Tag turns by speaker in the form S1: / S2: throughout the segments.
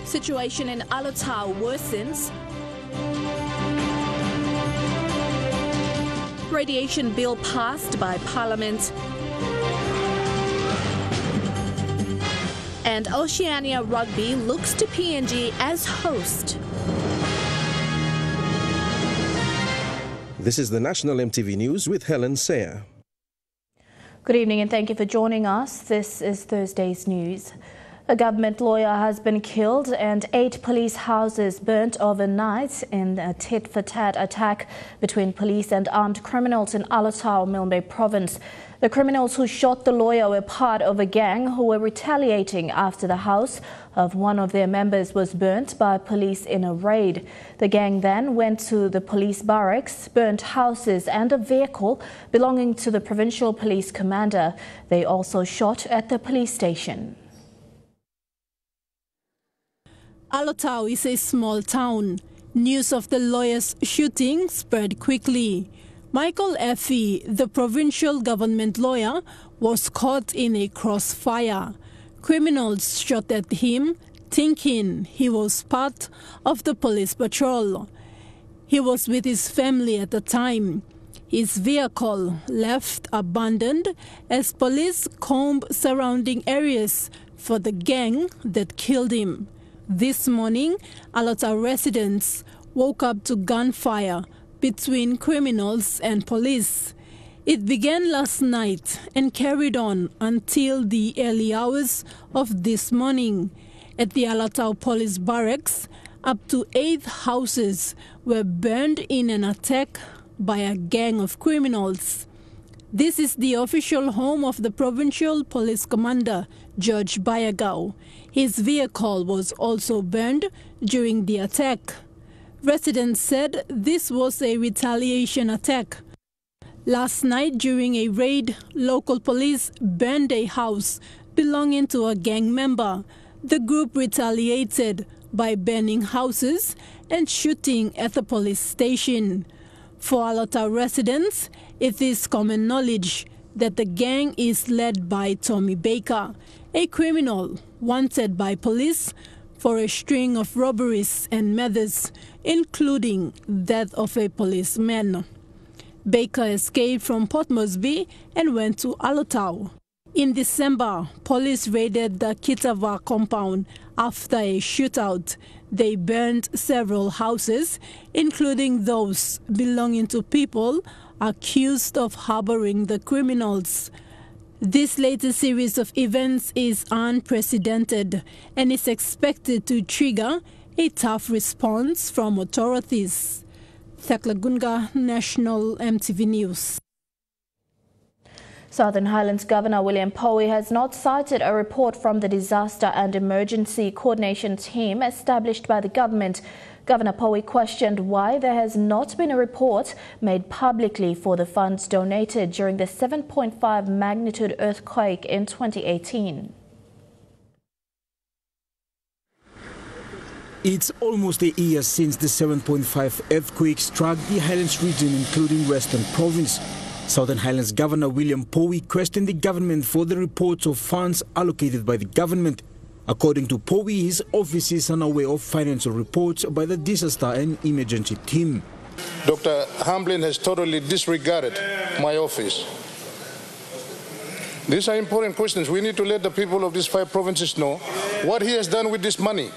S1: Situation in Alotau worsens. Radiation bill passed by Parliament. And Oceania Rugby looks to PNG as host.
S2: This is the National MTV News with Helen Sayer.
S3: Good evening and thank you for joining us. This is Thursday's news. A government lawyer has been killed and 8 police houses burnt overnight in a tit-for-tat attack between police and armed criminals in Alotau Milne province. The criminals who shot the lawyer were part of a gang who were retaliating after the house of one of their members was burnt by police in a raid. The gang then went to the police barracks, burnt houses and a vehicle belonging to the provincial police commander. They also shot at the police station.
S4: Alotau is a small town. News of the lawyer's shooting spread quickly. Michael Effie, the provincial government lawyer, was caught in a crossfire. Criminals shot at him, thinking he was part of the police patrol. He was with his family at the time. His vehicle left abandoned as police combed surrounding areas for the gang that killed him. This morning, Alotau residents woke up to gunfire between criminals and police. It began last night and carried on until the early hours of this morning. At the Alotau police barracks, up to 8 houses were burned in an attack by a gang of criminals. This is the official home of the provincial police commander, George Bayagao. His vehicle was also burned during the attack. Residents said this was a retaliation attack. Last night during a raid, local police burned a house belonging to a gang member. The group retaliated by burning houses and shooting at the police station. For Alotau residents, it is common knowledge that the gang is led by Tommy Baker, a criminal wanted by police for a string of robberies and murders, including that of a policeman. Baker escaped from Port Moresby and went to Alotau. In December, police raided the Kitava compound after a shootout. They burned several houses, including those belonging to people accused of harboring the criminals. This latest series of events is unprecedented and is expected to trigger a tough response from authorities. Thakla Gunga, National MTV News.
S3: Southern Highlands Governor William Powie has not cited a report from the Disaster and Emergency Coordination Team established by the government. Governor Powie questioned why there has not been a report made publicly for the funds donated during the 7.5 magnitude earthquake in 2018.
S5: It's almost a year since the 7.5 earthquake struck the Highlands region, including Western Province. Southern Highlands Governor William Powie questioned the government for the reports of funds allocated by the government. According to Powie, his office is unaware of financial reports by the Disaster and Emergency Team.
S6: Dr. Hamblin has totally disregarded my office. These are important questions. We need to let the people of these 5 provinces know what he has done with this money.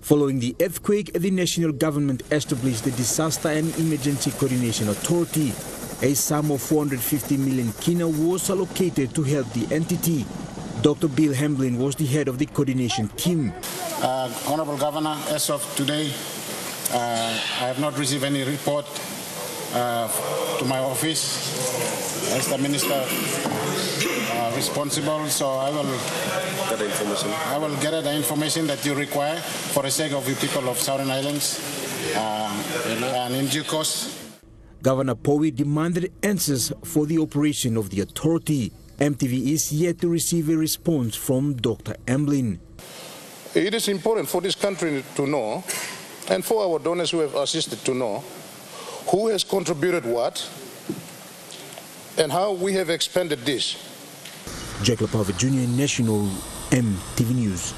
S5: Following the earthquake, the national government established the Disaster and Emergency Coordination Authority. A sum of 450 million kina was allocated to help the entity. Dr. Bill Hamblin was the head of the coordination team.
S7: Honorable Governor, as of today, I have not received any report to my office as the minister responsible, so I will gather the information that you require for the sake of the people of Southern Highlands and in due course.
S5: Governor Powie demanded answers for the operation of the authority. MTV is yet to receive a response from Dr. Hamblin.
S6: It is important for this country to know, and for our donors who have assisted to know, who has contributed what and how we have expended this.
S5: Jack Lapava Jr., National MTV News.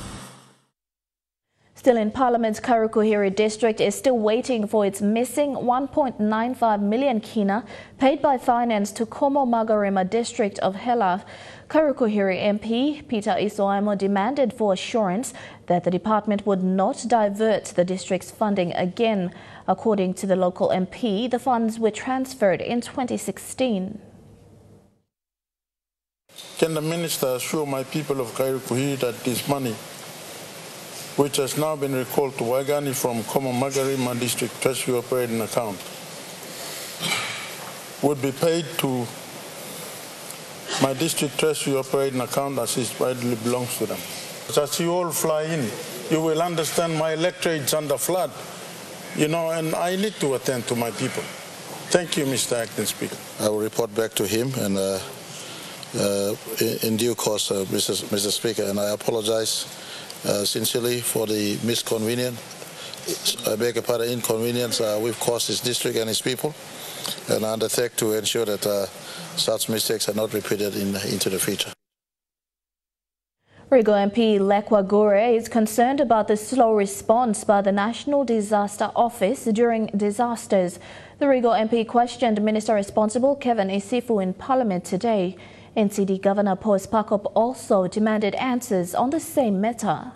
S3: Still in Parliament, Kura Kokiri district is still waiting for its missing 1.95 million kina paid by finance to Komo Magarima district of Highlands. Kura Kokiri MP Peter Isoamo demanded for assurance that the department would not divert the district's funding again. According to the local MP, the funds were transferred in 2016.
S8: Can the Minister assure my people of Kura Kokiri that this money, which has now been recalled to Waigani from Komo Magarima District Treasury Operating Account, would be paid to my District Treasury Operating Account as it rightly belongs to them? As you all fly in, you will understand my electorate's under flood, and I need to attend to my people. Thank you, Mr. Acting Speaker.
S9: I will report back to him and in due course, Mr. Speaker, and I apologize sincerely for the misconvenience. I beg a part of inconvenience we've caused this district and its people, and I undertake to ensure that such mistakes are not repeated into the future.
S3: Rego MP Lekwa is concerned about the slow response by the National Disaster Office during disasters. The Rego MP questioned Minister responsible Kevin Isifu in Parliament today. NCD Governor Paul Pakop also demanded answers on the same matter.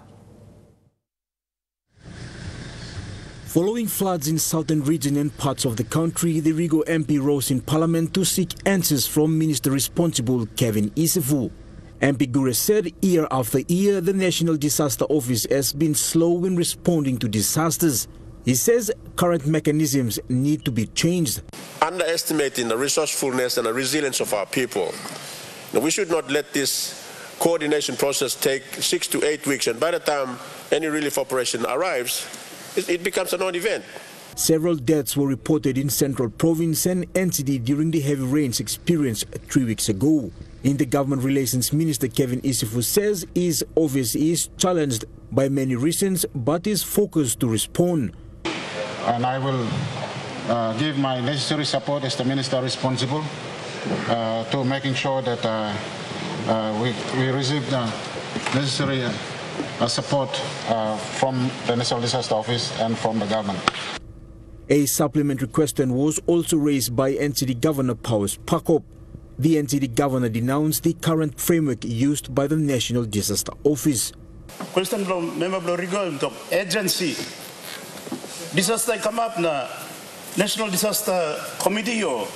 S5: Following floods in southern region and parts of the country, the Rego MP rose in Parliament to seek answers from Minister responsible Kevin Isifu. MP Gure said year after year the National Disaster Office has been slow in responding to disasters. He says current mechanisms need to be changed.
S10: Underestimating the resourcefulness and the resilience of our people. Now, we should not let this coordination process take 6 to 8 weeks, and by the time any relief operation arrives, it becomes a non-event.
S5: Several deaths were reported in Central Province and NCD during the heavy rains experienced 3 weeks ago. In the Government Relations Minister Kevin Isifu says his office is challenged by many reasons but is focused to respond.
S7: And I will give my necessary support as the Minister responsible to making sure that we receive the necessary support from the National Disaster Office and from the government.
S5: A supplementary question was also raised by NCD Governor Paul Pakop. The NCD Governor denounced the current framework used by the National Disaster Office.
S11: Question from Member Rego agency. Disaster come up na National Disaster Committee or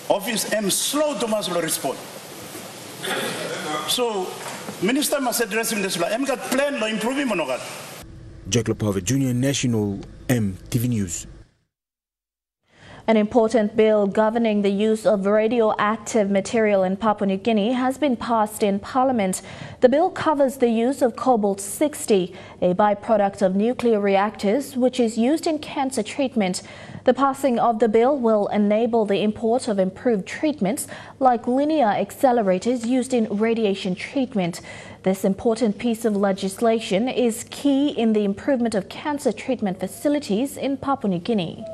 S11: Office am slow to must respond. So Minister must address him this. I'm got plan to improve him.
S5: Jack Lopave Jr., National EMTV News.
S3: An important bill governing the use of radioactive material in Papua New Guinea has been passed in Parliament. The bill covers the use of cobalt-60, a byproduct of nuclear reactors, which is used in cancer treatment. The passing of the bill will enable the import of improved treatments like linear accelerators used in radiation treatment. This important piece of legislation is key in the improvement of cancer treatment facilities in Papua New Guinea.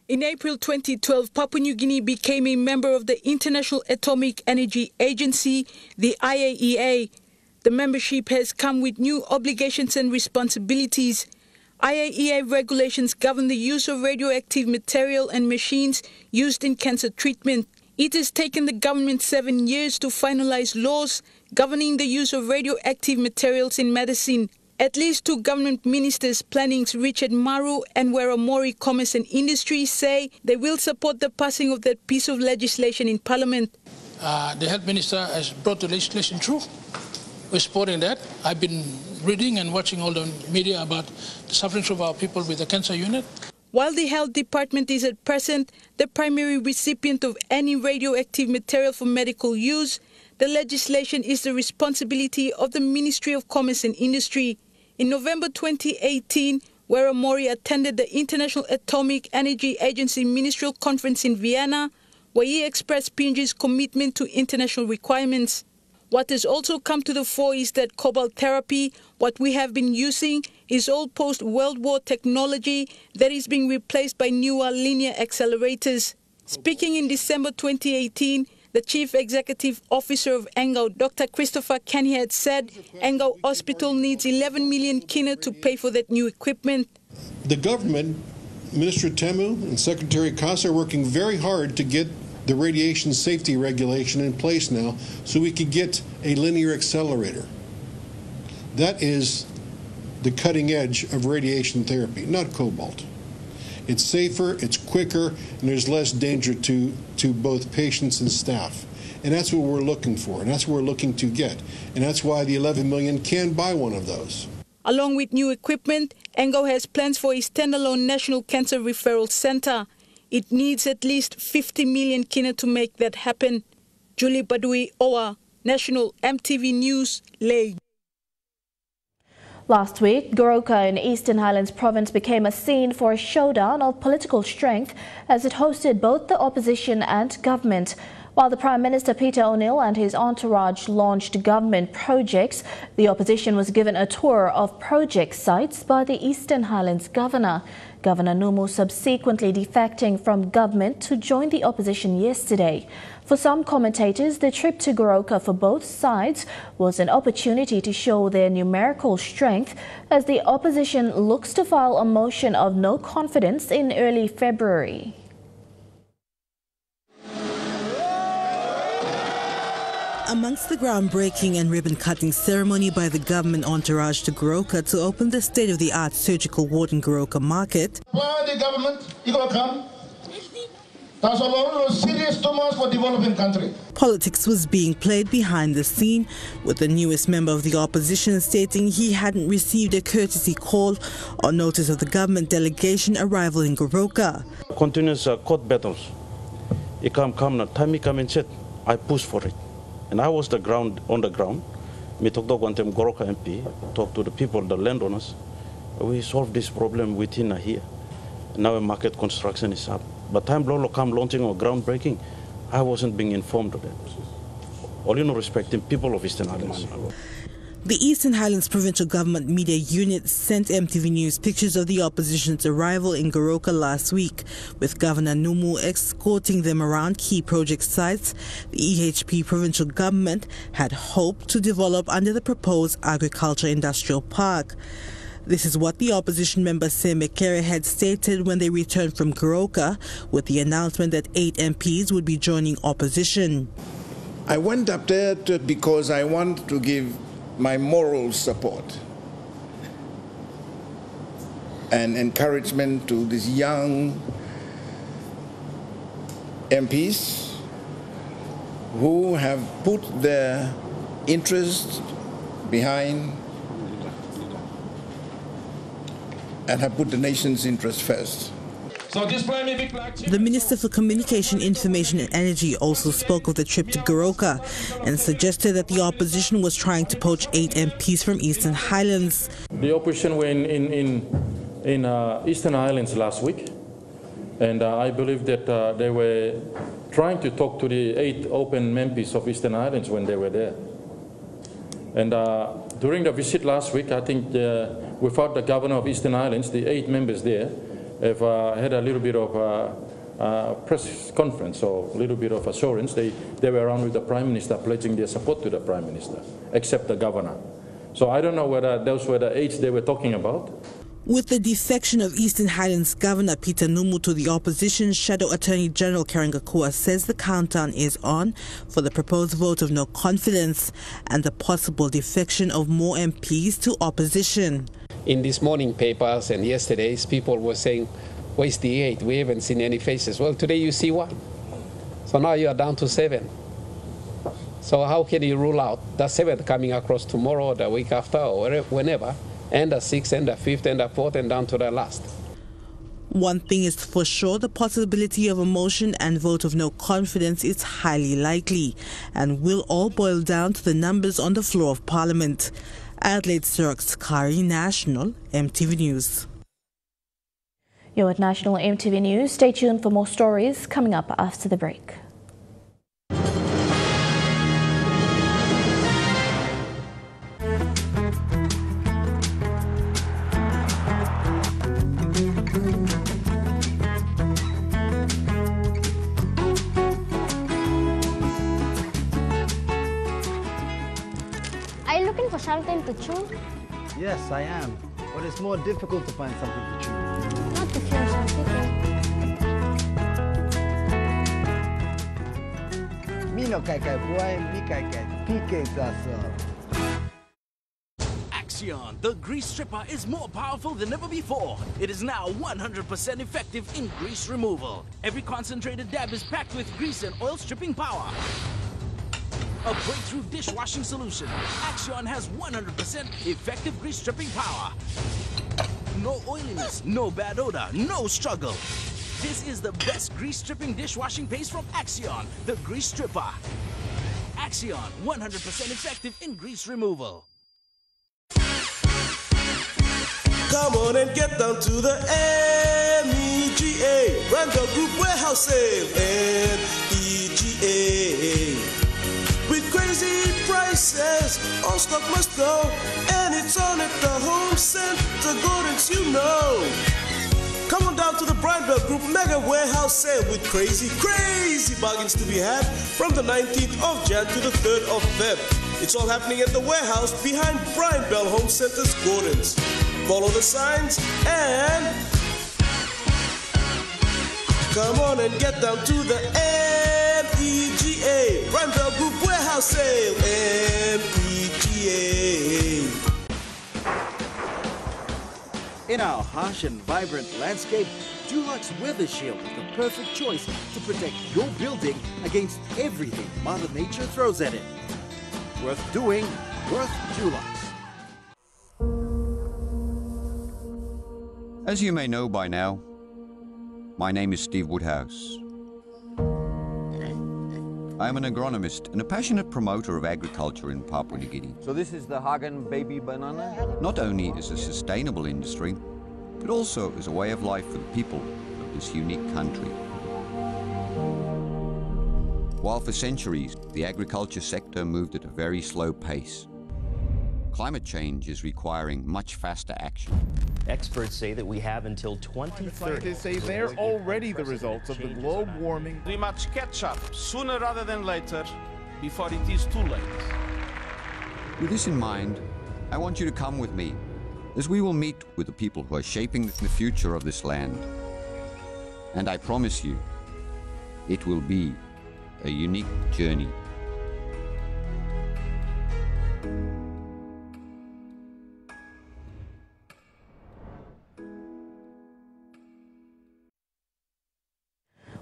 S12: In April 2012, Papua New Guinea became a member of the International Atomic Energy Agency, the IAEA. The membership has come with new obligations and responsibilities. IAEA regulations govern the use of radioactive material and machines used in cancer treatment. It has taken the government 7 years to finalize laws governing the use of radioactive materials in medicine. At least 2 government ministers, Planning's Richard Maru and Weramori Commerce and Industry, say they will support the passing of that piece of legislation in Parliament.
S13: The Health Minister has brought the legislation through. We're supporting that. I've been reading and watching all the media about the sufferings of our people with the cancer unit.
S12: While the Health Department is at present the primary recipient of any radioactive material for medical use, the legislation is the responsibility of the Ministry of Commerce and Industry. In November 2018, Weramori attended the International Atomic Energy Agency Ministerial Conference in Vienna, where he expressed PNG's commitment to international requirements. What has also come to the fore is that cobalt therapy, what we have been using, is all post-World War technology that is being replaced by newer linear accelerators. Speaking in December 2018, The Chief Executive Officer of Engau, Dr. Christopher Kenhead, said Engau Hospital needs 11 million kina to pay for that new equipment.
S14: The government, Minister Temu and Secretary Kasa are working very hard to get the radiation safety regulation in place now so we could get a linear accelerator. That is the cutting edge of radiation therapy, not cobalt. It's safer, it's quicker, and there's less danger to both patients and staff. And that's what we're looking for, and that's what we're looking to get. And that's why the 11 million can buy one of those.
S12: Along with new equipment, Engau has plans for a standalone National Cancer Referral Centre. It needs at least 50 million kina to make that happen. Julie Badui Owa, National EMTV News, Lae.
S3: Last week, Goroka in Eastern Highlands province became a scene for a showdown of political strength as it hosted both the opposition and government. While the Prime Minister Peter O'Neill and his entourage launched government projects, the opposition was given a tour of project sites by the Eastern Highlands Governor. Governor Numu subsequently defecting from government to join the opposition yesterday. For some commentators, the trip to Goroka for both sides was an opportunity to show their numerical strength as the opposition looks to file a motion of no confidence in early February.
S15: Amongst the groundbreaking and ribbon-cutting ceremony by the government entourage to Goroka to open the state-of-the-art surgical ward in Goroka Market,
S16: the government, you gonna come? That's a lot of serious Thomas for developing country.
S15: Politics was being played behind the scene, with the newest member of the opposition stating he hadn't received a courtesy call or notice of the government delegation arrival in Goroka.
S17: Continuous court battles. It come time he come and said, I push for it. And I was on the ground. Me talk to Goroka MP, talk to the people, the landowners. We solve this problem within a year. Now a market construction is up. But time Lolo come launching or groundbreaking, I wasn't being informed of that. All you know, respecting people of Eastern Highlands.
S15: The Eastern Highlands Provincial Government Media Unit sent EMTV News pictures of the opposition's arrival in Goroka last week, with Governor Numu escorting them around key project sites the EHP provincial government had hoped to develop under the proposed agriculture industrial park. This is what the opposition member Sembe Kere had stated when they returned from Goroka, with the announcement that 8 MPs would be joining opposition.
S18: I went up there because I want to give my moral support and encouragement to these young MPs who have put their interest behind and have put the nation's interest first.
S15: The Minister for Communication, Information and Energy also spoke of the trip to Goroka and suggested that the opposition was trying to poach 8 MPs from Eastern Highlands.
S19: The opposition were in Eastern Highlands last week, and I believe that they were trying to talk to the 8 open MPs of Eastern Highlands when they were there. And during the visit last week, I think without the governor of Eastern Highlands, the 8 members there have had a little bit of a press conference or a little bit of assurance. They were around with the Prime Minister pledging their support to the Prime Minister, except the governor. So I don't know whether those were the 8 they were talking about.
S15: With the defection of Eastern Highlands Governor Peter Numu to the opposition, Shadow Attorney General Karen Gakua says the countdown is on for the proposed vote of no confidence and the possible defection of more MPs to opposition.
S20: In this morning papers and yesterday's, people were saying, where's the 8? We haven't seen any faces. Well, today you see 1. So now you are down to 7. So how can you rule out the 7th coming across tomorrow or the week after or whenever, and the 6th and the 5th and the 4th and down to the last?
S15: One thing is for sure, the possibility of a motion and vote of no confidence is highly likely and will all boil down to the numbers on the floor of Parliament. Adelaide Sirks, Kari, National EMTV News.
S3: You're at National EMTV News. Stay tuned for more stories coming up after the break.
S21: Are you looking for something to chew?
S22: Yes, I am. But it's more difficult to find something to chew.
S21: Not to chew something.
S22: Me no kai kai boy, me kai kai PK gasa.
S23: Axion, the grease stripper, is more powerful than ever before. It is now 100% effective in grease removal. Every concentrated dab is packed with grease and oil stripping power. A breakthrough dishwashing solution. Axion has 100% effective grease stripping power. No oiliness, no bad odor, no struggle. This is the best grease stripping dishwashing paste from Axion, the grease stripper. Axion, 100% effective in grease removal.
S24: Come on and get down to the MEGA Randall Group Warehouse Sale. MEGA. With crazy prices, all stock must go. And it's on at the home center, Gordon's, you know. Come on down to the Bell Group Mega Warehouse Sale with crazy bargains to be had from the 19th of Jan to the 3rd of Feb. It's all happening at the warehouse behind Bell Home Center's Gordon's. Follow the signs and come on and get down to the MEGA Bell Group Warehouse Sale. MEGA.
S22: In our harsh and vibrant landscape, Dulux Weather Shield is the perfect choice to protect your building against everything Mother Nature throws at it. Worth doing, worth Dulux.
S25: As you may know by now, my name is Steve Woodhouse. I am an agronomist and a passionate promoter of agriculture in Papua New Guinea.
S22: So this is the Hagen baby banana?
S25: Not only as a sustainable industry, but also as a way of life for the people of this unique country. While for centuries, the agriculture sector moved at a very slow pace, climate change is requiring much faster action.
S26: Experts say that we have until 2030.
S27: Scientists say they're already the results of the globe warming.
S28: We must catch up sooner rather than later, before it is too late.
S25: With this in mind, I want you to come with me, as we will meet with the people who are shaping the future of this land. And I promise you, it will be a unique journey.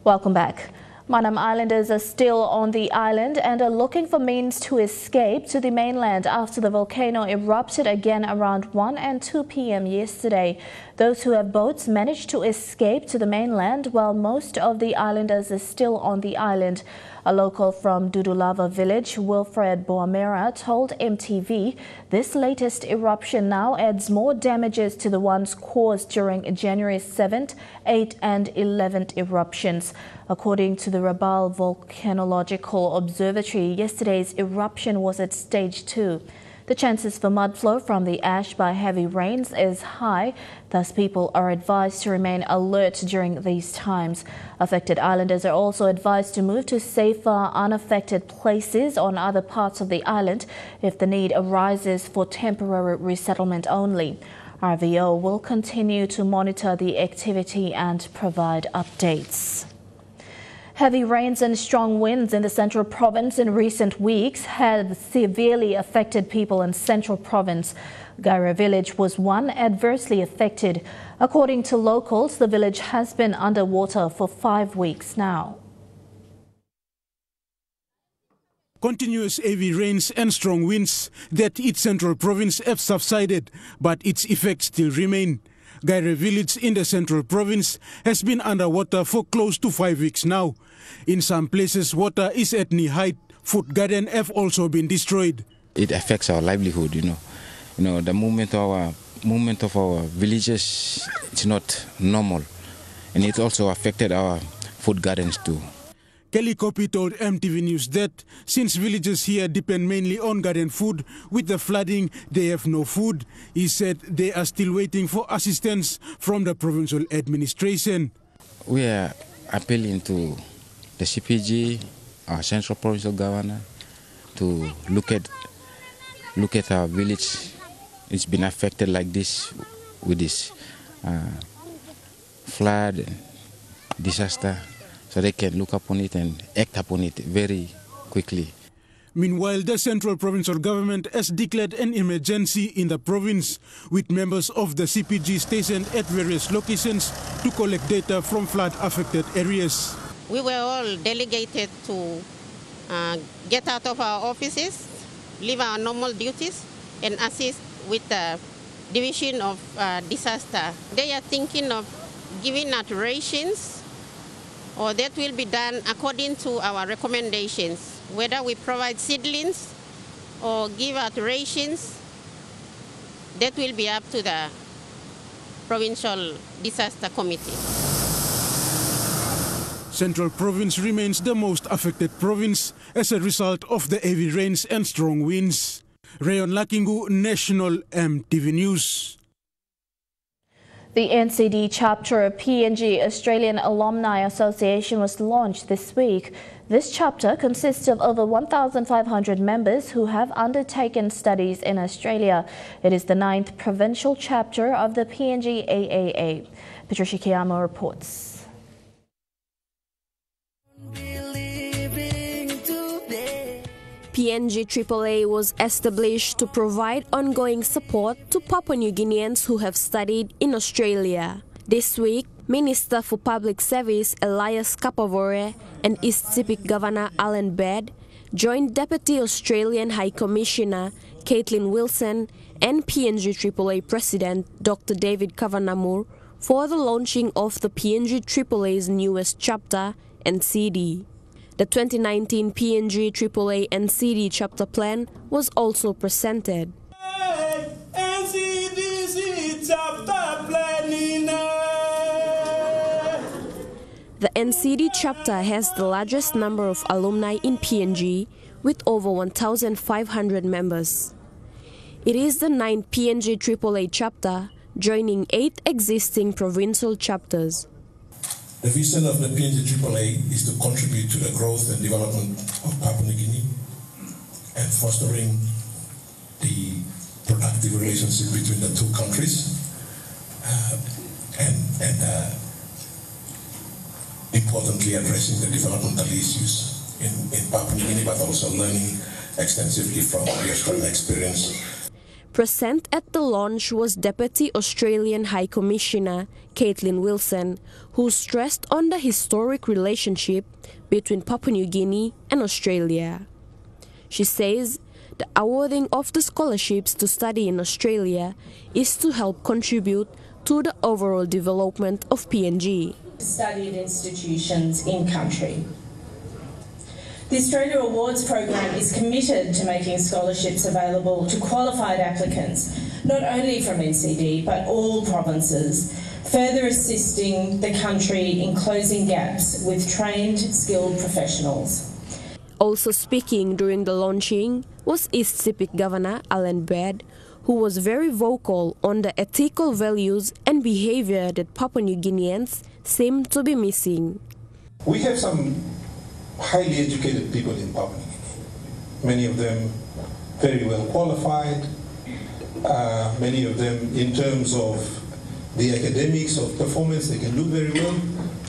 S3: Welcome back. Manam Islanders are still on the island and are looking for means to escape to the mainland after the volcano erupted again around 1 and 2 p.m. yesterday. Those who have boats managed to escape to the mainland, while most of the islanders are still on the island. A local from Dudulava village, Wilfred Boamera, told MTV this latest eruption now adds more damages to the ones caused during January 7th, 8th and 11th eruptions. According to the Rabaul Volcanological Observatory, yesterday's eruption was at stage 2. The chances for mudflow from the ash by heavy rains is high, thus people are advised to remain alert during these times. Affected islanders are also advised to move to safer, unaffected places on other parts of the island if the need arises for temporary resettlement only. RVO will continue to monitor the activity and provide updates. Heavy rains and strong winds in the Central Province in recent weeks have severely affected people in Central Province. Gaira village was one adversely affected. According to locals, the village has been underwater for 5 weeks now.
S5: Continuous heavy rains and strong winds that hit Central Province have subsided, but its effects still remain. Gaira village in the Central Province has been underwater for close to 5 weeks now. In some places, water is at knee height. Food gardens have also been destroyed.
S29: It affects our livelihood, you know. The movement of our villages is not normal, and it also affected our food gardens too.
S5: Kelly Kopi told MTV News that since villagers here depend mainly on garden food, with the flooding they have no food. He said they are still waiting for assistance from the provincial administration.
S29: We are appealing to the CPG, our Central Provincial Governor, to look at look at our village. It's been affected like this with this flood, disaster, so they can look upon it and act upon it very quickly.
S5: Meanwhile, the central provincial government has declared an emergency in the province, with members of the CPG stationed at various locations to collect data from flood-affected areas.
S1: We were all delegated to get out of our offices, leave our normal duties, and assist with the division of disaster. They are thinking of giving out rations, or that will be done according to our recommendations. Whether we provide seedlings or give out rations, that will be up to the Provincial Disaster Committee.
S5: Central Province remains the most affected province as a result of the heavy rains and strong winds. Rayon Lakingu, National EMTV News.
S3: The NCD chapter of PNG Australian Alumni Association was launched this week. This chapter consists of over 1,500 members who have undertaken studies in Australia. It is the 9th provincial chapter of the PNG AAA. Patricia Kiyama reports.
S2: PNG AAA was established to provide ongoing support to Papua New Guineans who have studied in Australia. This week, Minister for Public Service Elias Kapavore and East Sepik Governor Alan Baird joined Deputy Australian High Commissioner Caitlin Wilson and PNG AAA President Dr. David Kavanamur for the launching of the PNG AAA's newest chapter, NCD. The 2019 PNG AAA NCD chapter plan was also presented. The NCD chapter has the largest number of alumni in PNG, with over 1,500 members. It is the 9th PNG AAA chapter, joining 8 existing provincial chapters.
S4: The vision of the PNG AAA is to contribute to the growth and development of Papua New Guinea and fostering the productive relationship between the two countries and importantly addressing the developmental issues in Papua New Guinea, but also learning extensively from the Australian experience.
S2: Present at the launch was Deputy Australian High Commissioner Caitlin Wilson, who stressed on the historic relationship between Papua New Guinea and Australia. She says the awarding of the scholarships to study in Australia is to help contribute to the overall development of PNG.
S6: Studied institutions in country. The Australia Awards program is committed to making scholarships available to qualified applicants, not only from NCD but all provinces, further assisting the country in closing gaps with trained, skilled professionals.
S2: Also speaking during the launching was East Sepik Governor Alan Baird, who was very vocal on the ethical values and behavior that Papua New Guineans seem to be missing.
S7: We have some highly educated people in Papua New Guinea, many of them very well qualified, many of them in terms of the academics of performance, they can do very well,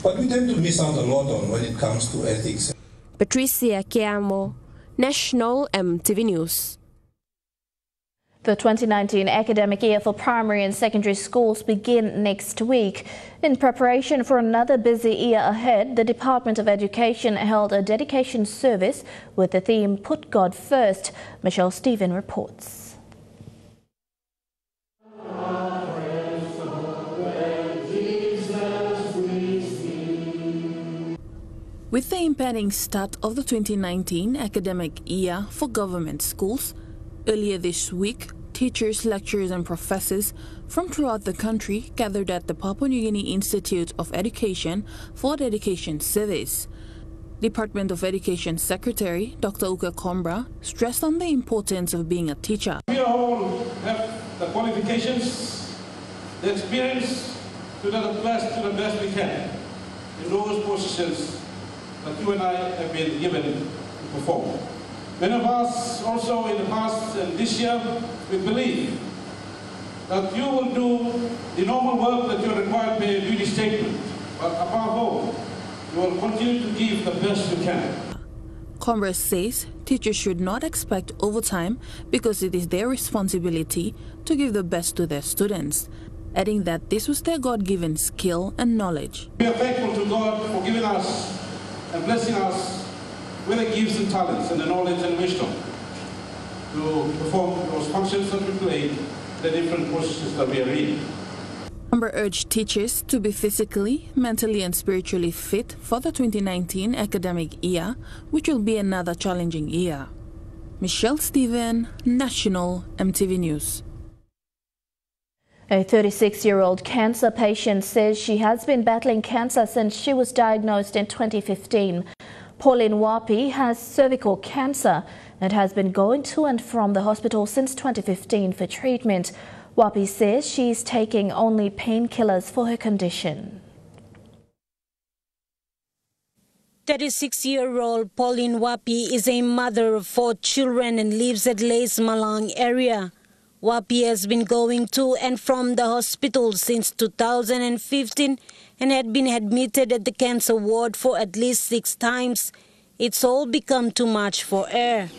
S7: but we tend to miss out a lot on when it comes to ethics.
S2: Patricia Kiamo, National EMTV News.
S3: The 2019 academic year for primary and secondary schools begin next week. In preparation for another busy year ahead, the Department of Education held a dedication service with the theme Put God First. Michelle Stephen reports.
S8: With the impending start of the 2019 academic year for government schools, earlier this week, teachers, lecturers and professors from throughout the country gathered at the Papua New Guinea Institute of Education for dedication service. Department of Education Secretary Dr. Uka Kombra stressed on the importance of being a teacher.
S9: We all have the qualifications, the experience to the best we can in those positions that you and I have been given to perform. Many of us also in the past and this year, we believe that you will do the normal work that you're required by your duty statement, but above all, you will continue to give the best you can.
S8: Congress says teachers should not expect overtime because it is their responsibility to give the best to their students, adding that this was their God-given skill and knowledge.
S9: We are thankful to God for giving us and blessing us with the gifts and talents and the knowledge and wisdom to perform those functions that we play, the different positions that we are in.
S8: Amber urged teachers to be physically, mentally and spiritually fit for the 2019 academic year, which will be another challenging year. Michelle Stephen, National EMTV News.
S3: A 36-year-old cancer patient says she has been battling cancer since she was diagnosed in 2015. Pauline Wapi has cervical cancer and has been going to and from the hospital since 2015 for treatment. Wapi says she is taking only painkillers for her condition.
S10: 36-year-old Pauline Wapi is a mother of 4 children and lives at Lays Malang area. Wapi has been going to and from the hospital since 2015 and had been admitted at the cancer ward for at least 6 times. It's all become too much for her.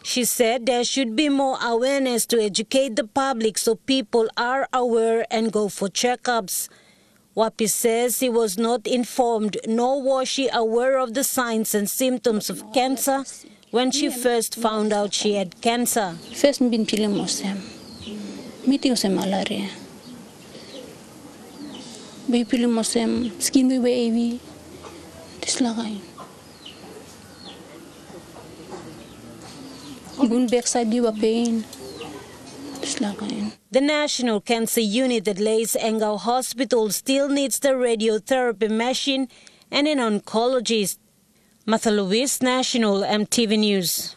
S11: She
S10: said there should be more awareness to educate the public so people are aware and go for checkups. Wapi says he was not informed nor was she aware of the signs and symptoms of cancer when she first found out she had cancer.
S11: First, I've been feeling malaria. Be feeling mosem, skin be wavy, dislakain. Even backside you pain, dislakain.
S10: The National Cancer Unit at Lays Engau Hospital still needs the radiotherapy machine and an oncologist. Martha Lewis, National EMTV News.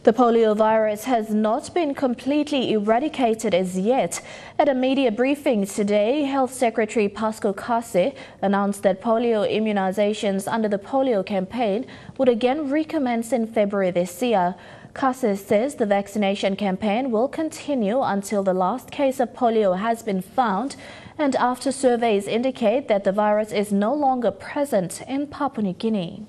S3: The polio virus has not been completely eradicated as yet. At a media briefing today, Health Secretary Pasco Kase announced that polio immunizations under the polio campaign would again recommence in February this year. Kase says the vaccination campaign will continue until the last case of polio has been found and after surveys indicate that the virus is no longer present in Papua New Guinea.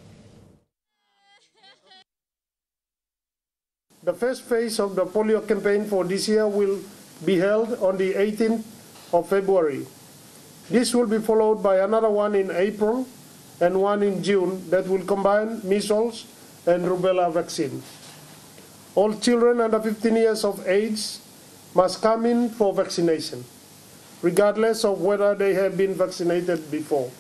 S12: The first phase of the polio campaign for this year will be held on the 18th of February. This will be followed by another one in April and one in June that will combine measles and rubella vaccine. All children under 15 years of age must come in for vaccination, regardless of whether they have been vaccinated before.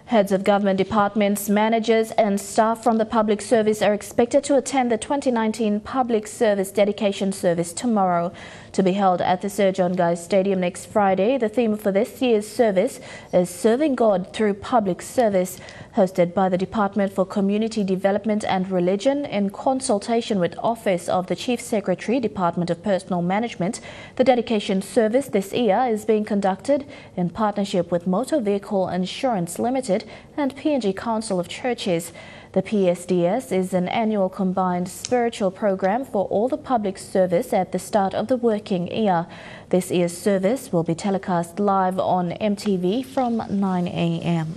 S3: Heads of government departments, managers and staff from the public service are expected to attend the 2019 Public Service Dedication Service tomorrow. To be held at the Sir John Guise Stadium next Friday, the theme for this year's service is Serving God Through Public Service, hosted by the Department for Community Development and Religion in consultation with Office of the Chief Secretary, Department of Personal Management. The dedication service this year is being conducted in partnership with Motor Vehicle Insurance Limited and PNG Council of Churches. The PSDS is an annual combined spiritual program for all the public service at the start of the working year. This year's service will be telecast live on EMTV from 9 a.m.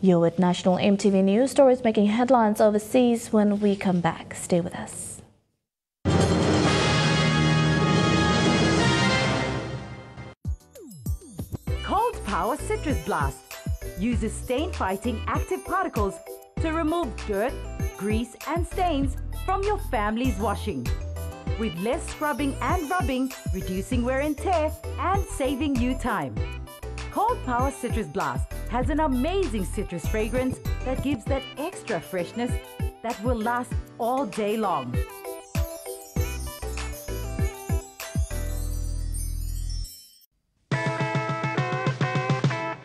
S3: You're at National EMTV News, stories making headlines overseas. When we come back, stay with us.
S13: Cold Power Citrus Blast uses stain-fighting active particles to remove dirt, grease and stains from your family's washing. With less scrubbing and rubbing, reducing wear and tear and saving you time. Cold Power Citrus Blast has an amazing citrus fragrance that gives that extra freshness that will last all day long.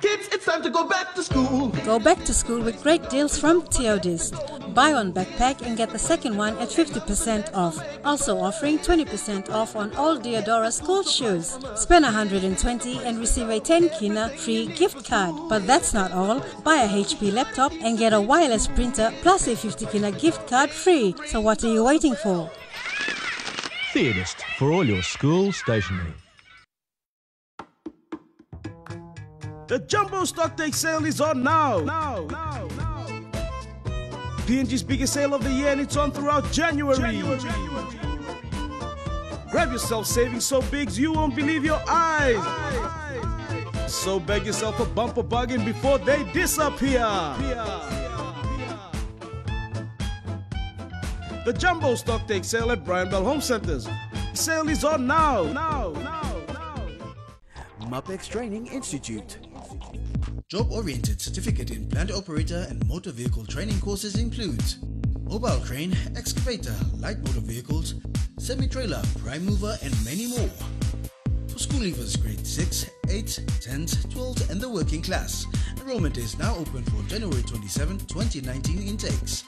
S14: Kids, it's time to go back to school.
S16: Go back to school with great deals from Theodist.
S14: Buy one backpack and get the second one at 50% off. Also offering 20% off on all Diodora school shoes. Spend 120 and receive a 10 kina free gift card. But that's not all. Buy a HP laptop and get a wireless printer plus a 50 kina gift card free. So what are you waiting for?
S15: Theodist for all your school stationery.
S24: The Jumbo Stocktake sale is on now. PNG's biggest sale of the year, and it's on throughout January. Grab yourself savings so big you won't believe your eyes. So bag yourself a bumper bargain before they disappear. The Jumbo Stocktake sale at Brian Bell Home Centers. The sale is on now.
S16: MAPEX Training Institute. Job-oriented certificate in plant operator and motor vehicle training courses includes mobile crane, excavator, light motor vehicles, semi-trailer, prime mover and many more. For school leavers grade 6, 8, 10s, 12s and the working class. Enrollment is now open for January 27, 2019 intakes.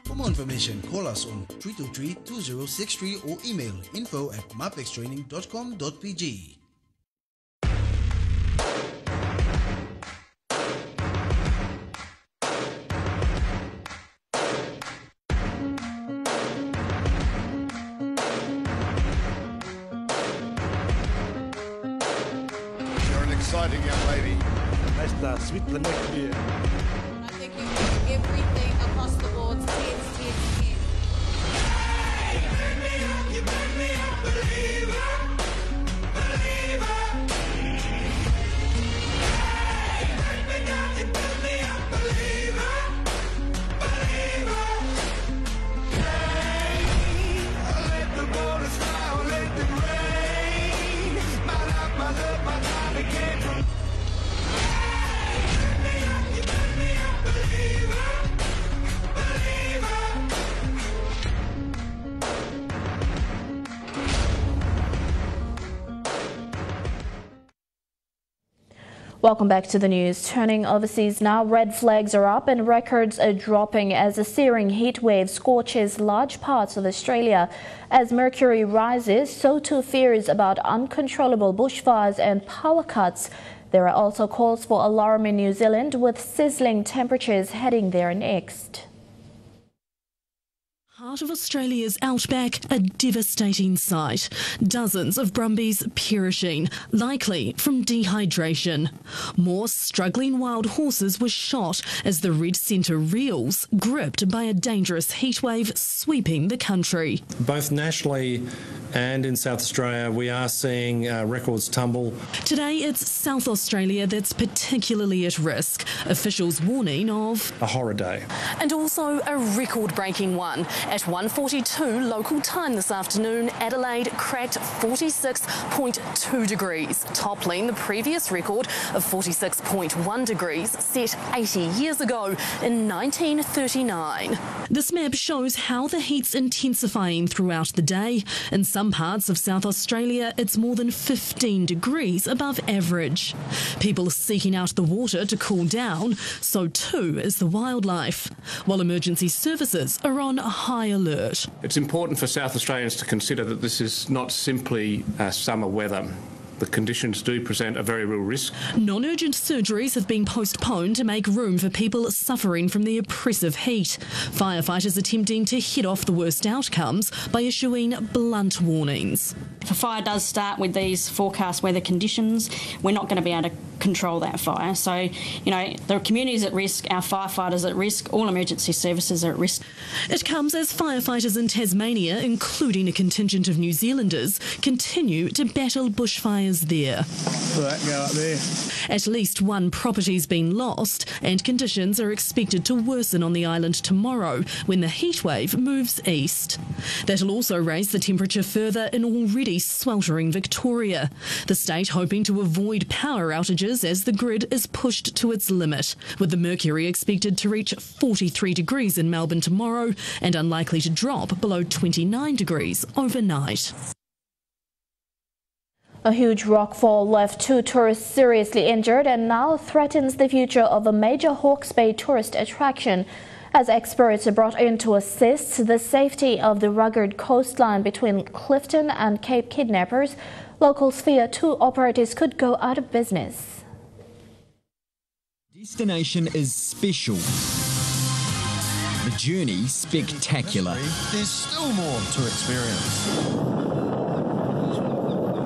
S16: For more information, call us on 323-2063 or email info@mapextraining.com.pg.
S17: Exciting young lady.
S24: Nice to sweep the neck here.
S18: I think you do everything across the board. 10, 10, 10. You make me a believer. Believer. You make me a believer. Believer. Let the waters flow, let them rain. My love, my love, my love again.
S3: Welcome back to the news. Turning overseas now, red flags are up and records are dropping as a searing heat wave scorches large parts of Australia. As mercury rises, so too fears about uncontrollable bushfires and power cuts. There are also calls for alarm in New Zealand, with sizzling temperatures heading there next.
S19: Heart of Australia's outback, a devastating sight. Dozens of brumbies perishing, likely from dehydration. More struggling wild horses were shot as the red centre reels, gripped by a dangerous heatwave sweeping the country.
S20: Both nationally and in South Australia, we are seeing records tumble.
S19: Today, it's South Australia that's particularly at risk. Officials warning of
S20: a horror day.
S19: And also a record-breaking one. At 1:42 local time this afternoon, Adelaide cracked 46.2 degrees, toppling the previous record of 46.1 degrees set 80 years ago in 1939. This map shows how the heat's intensifying throughout the day. In some parts of South Australia, it's more than 15 degrees above average. People are seeking out the water to cool down, so too is the wildlife, while emergency services are on high alert.
S21: It's important for South Australians to consider that this is not simply summer weather. The conditions do present a very real risk.
S19: Non-urgent surgeries have been postponed to make room for people suffering from the oppressive heat. Firefighters attempting to head off the worst outcomes by issuing blunt warnings.
S23: If a fire does start with these forecast weather conditions, we're not going to be able to control that fire. So, the community's at risk, our firefighters at risk, all emergency services are at risk.
S19: It comes as firefighters in Tasmania, including a contingent of New Zealanders, continue to battle bushfires there.
S18: Go up there.
S19: At least one property's been lost, and conditions are expected to worsen on the island tomorrow when the heatwave moves east. That'll also raise the temperature further in already sweltering Victoria. The state hoping to avoid power outages as the grid is pushed to its limit, with the mercury expected to reach 43 degrees in Melbourne tomorrow and unlikely to drop below 29 degrees overnight.
S3: A huge rockfall left 2 tourists seriously injured and now threatens the future of a major Hawke's Bay tourist attraction. As experts are brought in to assist the safety of the rugged coastline between Clifton and Cape Kidnappers, locals fear two operators could go out of business.
S1: Destination is special. The journey spectacular.
S4: There's still more to experience.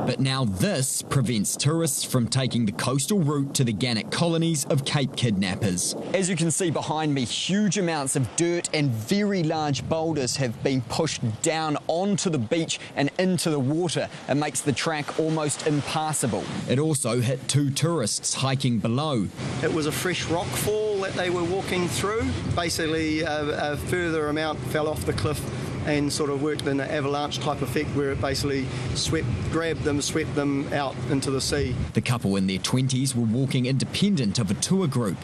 S1: But now this prevents tourists from taking the coastal route to the gannet colonies of Cape Kidnappers. As you can see behind me, huge amounts of dirt and very large boulders have been pushed down onto the beach and into the water. It makes the track almost impassable. It also hit two tourists hiking below.
S5: It was a fresh rock fall that they were walking through. Basically, a further amount fell off the cliff and sort of worked in an avalanche type effect where it basically grabbed them, swept them out into the sea.
S1: The couple in their 20s were walking independent of a tour group.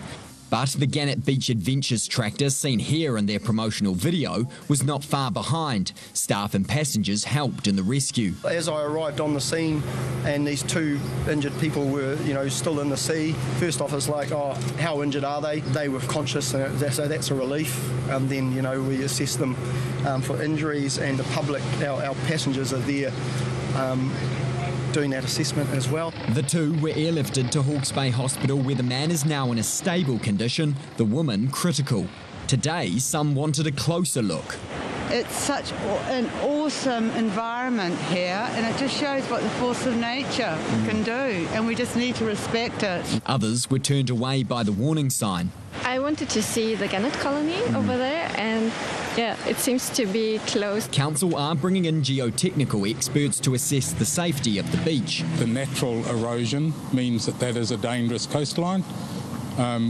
S1: But the Gannet Beach Adventures tractor seen here in their promotional video was not far behind. Staff and passengers helped in the rescue.
S5: As I arrived on the scene and these two injured people were, still in the sea, first off it's like, oh, how injured are they? They were conscious, so that's a relief. Then, we assess them for injuries, and the public, our passengers are there doing that assessment as well.
S1: The two were airlifted to Hawke's Bay Hospital, where the man is now in a stable condition, the woman critical. Today, some wanted a closer look.
S22: It's such an awesome environment here, and it just shows what the force of nature can do, and we just need to respect it.
S1: Others were turned away by the warning sign.
S25: I wanted to see the gannet colony over there, and yeah, it seems to be closed.
S1: Council are bringing in geotechnical experts to assess the safety of the beach.
S26: The natural erosion means that is a dangerous coastline.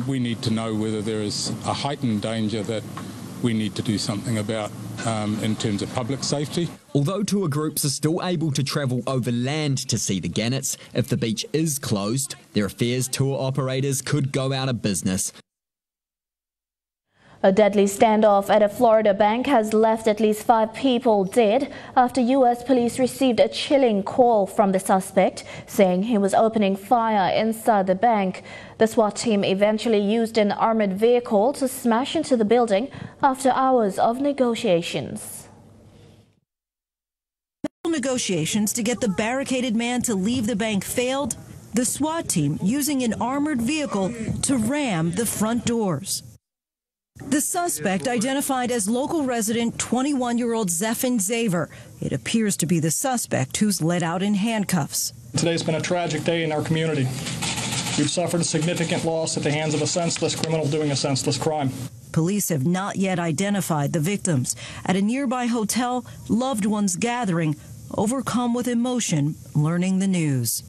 S26: We need to know whether there is a heightened danger that we need to do something about in terms of public safety.
S1: Although tour groups are still able to travel over land to see the gannets, if the beach is closed, their affairs tour operators could go out of business.
S3: A deadly standoff at a Florida bank has left at least 5 people dead after U.S. police received a chilling call from the suspect saying he was opening fire inside the bank. The SWAT team eventually used an armored vehicle to smash into the building after hours of negotiations.
S27: Negotiations to get the barricaded man to leave the bank failed. The SWAT team using an armored vehicle to ram the front doors. The suspect identified as local resident 21-year-old Zephin Zaver. It appears to be the suspect who's let out in handcuffs.
S28: Today's been a tragic day in our community. We've suffered a significant loss at the hands of a senseless criminal doing a senseless crime.
S27: Police have not yet identified the victims. At a nearby hotel, loved ones gathering, overcome with emotion, learning the news.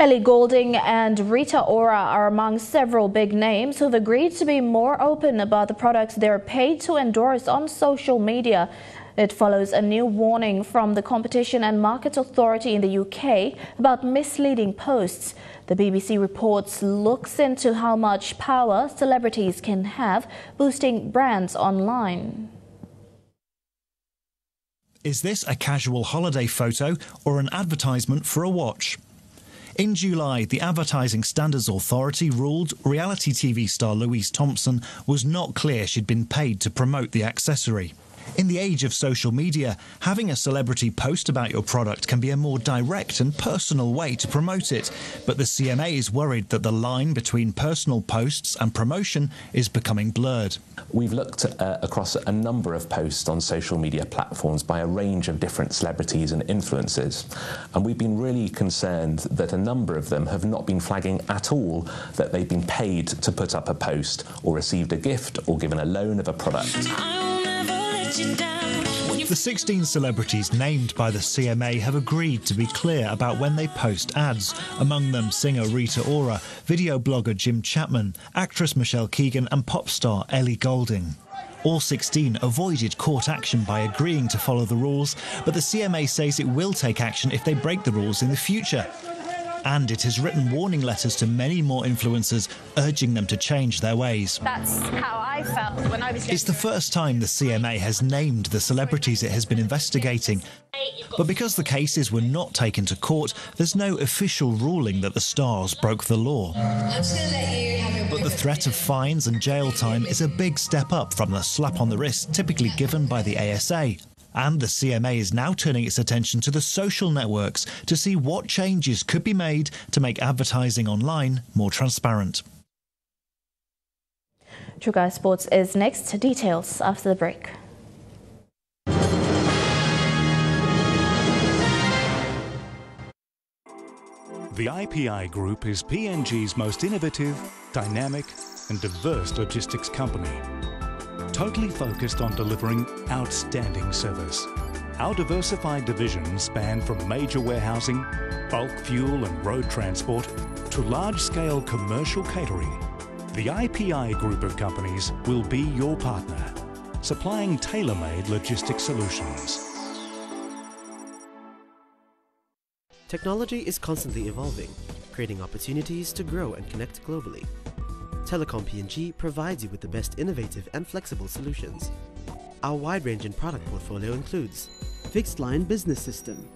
S3: Ellie Goulding and Rita Ora are among several big names who've agreed to be more open about the products they're paid to endorse on social media. It follows a new warning from the Competition and Markets Authority in the UK about misleading posts. The BBC reports looks into how much power celebrities can have boosting brands online.
S29: Is this a casual holiday photo or an advertisement for a watch? In July, the Advertising Standards Authority ruled reality TV star Louise Thompson was not clear she'd been paid to promote the accessory. In the age of social media, having a celebrity post about your product can be a more direct and personal way to promote it, but the CMA is worried that the line between personal posts and promotion is becoming blurred.
S30: We've looked across a number of posts on social media platforms by a range of different celebrities and influencers, and we've been really concerned that a number of them have not been flagging at all that they've been paid to put up a post or received a gift or given a loan of a product.
S29: The 16 celebrities named by the CMA have agreed to be clear about when they post ads, among them singer Rita Ora, video blogger Jim Chapman, actress Michelle Keegan and pop star Ellie Goulding. All 16 avoided court action by agreeing to follow the rules, but the CMA says it will take action if they break the rules in the future. And it has written warning letters to many more influencers, urging them to change their ways.
S31: That's how I felt when I was...
S29: It's the first time the CMA has named the celebrities it has been investigating. But because the cases were not taken to court, there's no official ruling that the stars broke the law.
S31: I'm just going to let you have your...
S29: But The threat of fines and jail time is a big step up from the slap on the wrist typically given by the ASA. And the CMA is now turning its attention to the social networks to see what changes could be made to make advertising online more transparent.
S3: TrueCar Sports is next. Details after the break.
S2: The IPI Group is PNG's most innovative, dynamic and diverse logistics company, totally focused on delivering outstanding service. Our diversified divisions span from major warehousing, bulk fuel and road transport to large-scale commercial catering. The IPI Group of companies will be your partner, supplying tailor-made logistics solutions.
S6: Technology is constantly evolving, creating opportunities to grow and connect globally. Telecom PNG provides you with the best innovative and flexible solutions. Our wide-ranging product portfolio includes fixed line business system,